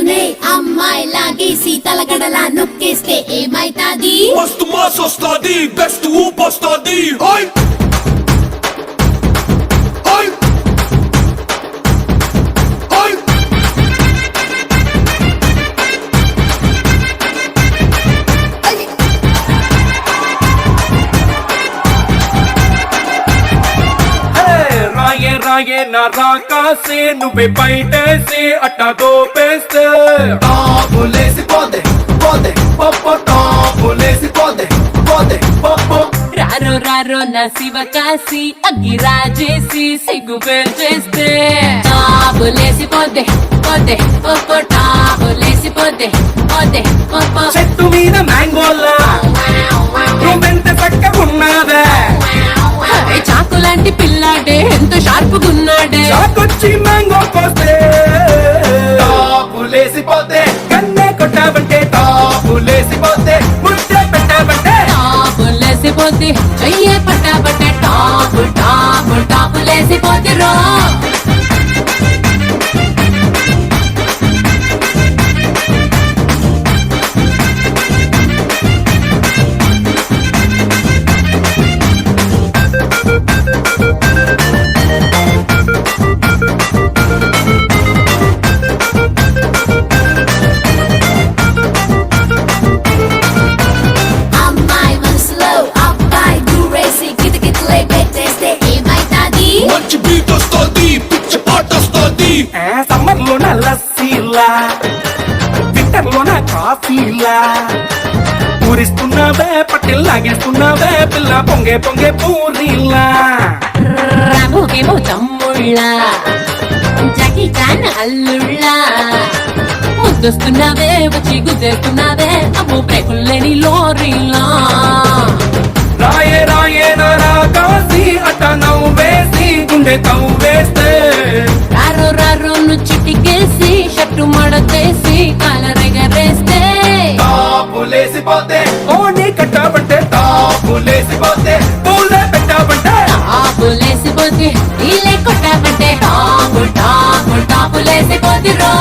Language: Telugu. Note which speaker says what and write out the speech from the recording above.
Speaker 1: చేస్తూనే అమ్మాయి లాగేసి తలగడలా నొక్కేస్తే ఏమైతాది?
Speaker 2: మస్తు మాస్ వస్తాది, బెస్ట్ ఊప్ వస్తాది. హాయ్ హాయ్ హాయ్
Speaker 3: రాయే రాయే నా రాకాసే నువ్వే బయటేసి అట్టా దోపేస్తే
Speaker 2: టాపులేసి పోదే పోదే పప్పు టాపులేసి పోదే పోదే పప్పు.
Speaker 4: రారో రారో నా శివ కాసి అగ్గి రాజేసి సిగ్గు పేల్చేస్తే టాబులేసి పోతే పోతే పొప్పో టాబులేసి పోతే పోతే పొప్పో
Speaker 3: చెట్టు మీద మ్యాంగోలా నువ్వెంత చక్కగున్నావే
Speaker 4: అరే చాకు లాంటి పిల్లాడే ఎంత షార్పుగున్నాడే
Speaker 3: చాకొచ్చి మ్యాంగో కోస్తే టాపులేసి పోతే కన్నే కొట్టావంటే టాపులేసి పోతే ముద్ద పెట్టావంటే
Speaker 4: టాబులేసి పోతే చెయ్యే పట్టాబట్టే టాపు టాపు టాపులేసి పోతే రో
Speaker 1: అమ్మాయి మనసులో అబ్బాయి దూరేసి కితకితలే పెట్టేస్తే ఏమైతాది?
Speaker 2: మంచి బీట్ వస్తాది, పిచ్చి పాట వస్తాది.
Speaker 3: సమ్మర్ లోన లస్సీలా వింటర్ లోన కాఫీలా పూరిస్తున్నావే పట్టిల్ లాగేస్తున్నావే పిల్ల పొంగే పొంగే పూరీలా
Speaker 4: రాముకేమో తమ్ముళ్ళ జాకీ చాన్ అల్లుళ్ళ ముద్దొస్తున్నావే వచ్చి గుద్దేస్తున్నావే అమ్మో బ్రేకుల్లేని లోరీలా
Speaker 3: రాయే రాయే నా కాసి అట్ట నవ్వేసి గుండె తవ్వేస్తే
Speaker 4: రారో రారో చిటికేసి షట్టు మడతేసి కాలరెగరేస్తే
Speaker 3: టాపులేసి పోతే ఓని కట్టాబంటే టాపులేసి పోతే పూలే పెట్టాబంటే
Speaker 4: టాపులేసిపోతే నీలే కొట్టాబంటే టాపు టాపు టాపులేసిపోతే రో